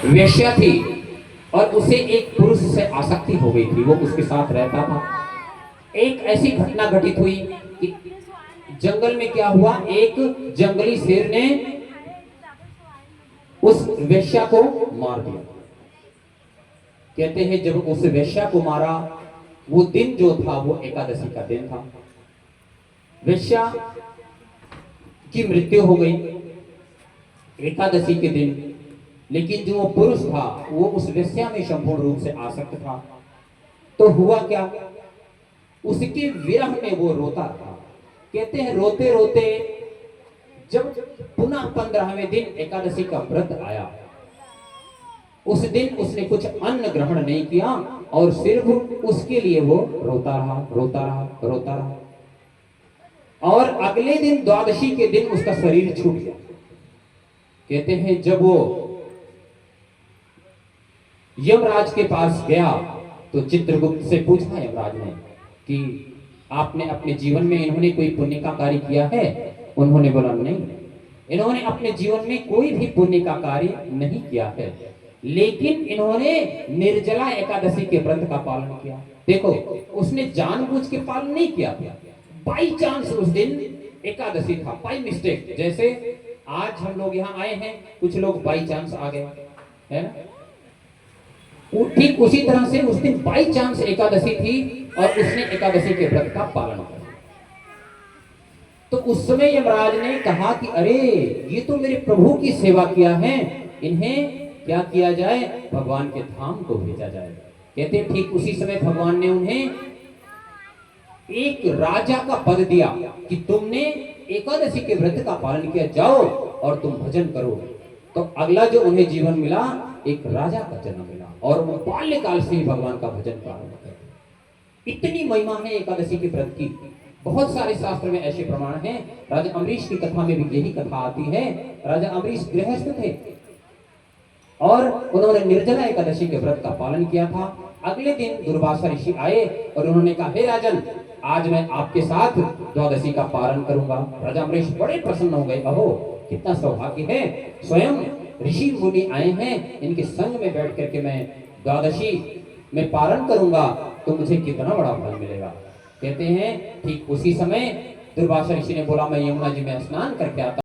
वेश्या थी और उसे एक पुरुष से आसक्ति हो गई थी, वो उसके साथ रहता था। एक ऐसी घटना घटित हुई कि जंगल में क्या हुआ, एक जंगली शेर ने उस वेश्या को मार दिया। कहते हैं जब उस वेश्या को मारा, वो दिन जो था वो एकादशी का दिन था। वेश्या की मृत्यु हो गई एकादशी के दिन, लेकिन जो वो पुरुष था वो उस वेश्या में संपूर्ण रूप से आसक्त था। तो हुआ क्या, उसके विरह में वो रोता था। कहते हैं रोते रोते जब पुनः 15वें दिन एकादशी का व्रत आया, उस दिन उसने कुछ अन्न ग्रहण नहीं किया और सिर्फ उसके लिए वो रोता रहा, रोता रहा, रोता रहा। और अगले दिन द्वादशी के दिन उसका शरीर छूट गया। कहते हैं जब वो यमराज के पास गया तो चित्रगुप्त से पूछा यमराज ने कि आपने अपने जीवन में इन्होंने कोई पुण्य का कार्य किया है? उन्होंने बोला नहीं, इन्होंने अपने जीवन में कोई भी पुण्य का कार्य नहीं किया है, लेकिन इन्होंने निर्जला एकादशी के व्रत का पालन किया। देखो, उसने जानबूझ के पालन नहीं किया, बाई चांस उस दिन एकादशी था, बाई मिस्टेक। जैसे आज हम लोग यहाँ आए हैं, कुछ लोग बाई चांस आ गए, है ना? ठीक उसी तरह से उस दिन बाई चांस एकादशी थी और उसने एकादशी के व्रत का पालन किया। तो उस समय यमराज ने कहा कि अरे ये तो मेरे प्रभु की सेवा किया है, इन्हें क्या किया जाए, भगवान के धाम को भेजा जाए। कहते ठीक उसी समय भगवान ने उन्हें एक राजा का पद दिया कि तुमने एकादशी के व्रत का पालन किया, जाओ और तुम भजन करो। तो अगला जो उन्हें जीवन मिला, एक राजा का जन्म मिला और वो बाल्यकाल से ही भगवान का भजन प्रारंभ करते। इतनी महिमा है एकादशी के व्रत की, बहुत सारे शास्त्र में ऐसे प्रमाण हैं। राजा अम्बरीश की कथा में भी यही कथा आती है। राजा अम्बरीश गृहस्थ थे और उन्होंने निर्जला एकादशी के व्रत का पालन किया था। अगले दिन दुर्वासा ऋषि आए और उन्होंने कहा, हे राजन, आज मैं आपके साथ द्वादशी का पारण करूंगा। राजा अम्बरीश बड़े प्रसन्न हो गए, अहो कितना सौभाग्य है, स्वयं ऋषि मुनि आए हैं, इनके संग में बैठ करके मैं द्वादशी में पारण करूंगा, तो मुझे कितना बड़ा फल मिलेगा। कहते हैं ठीक उसी समय दुर्वासा ऋषि ने बोला, मैं यमुना जी में स्नान करके आता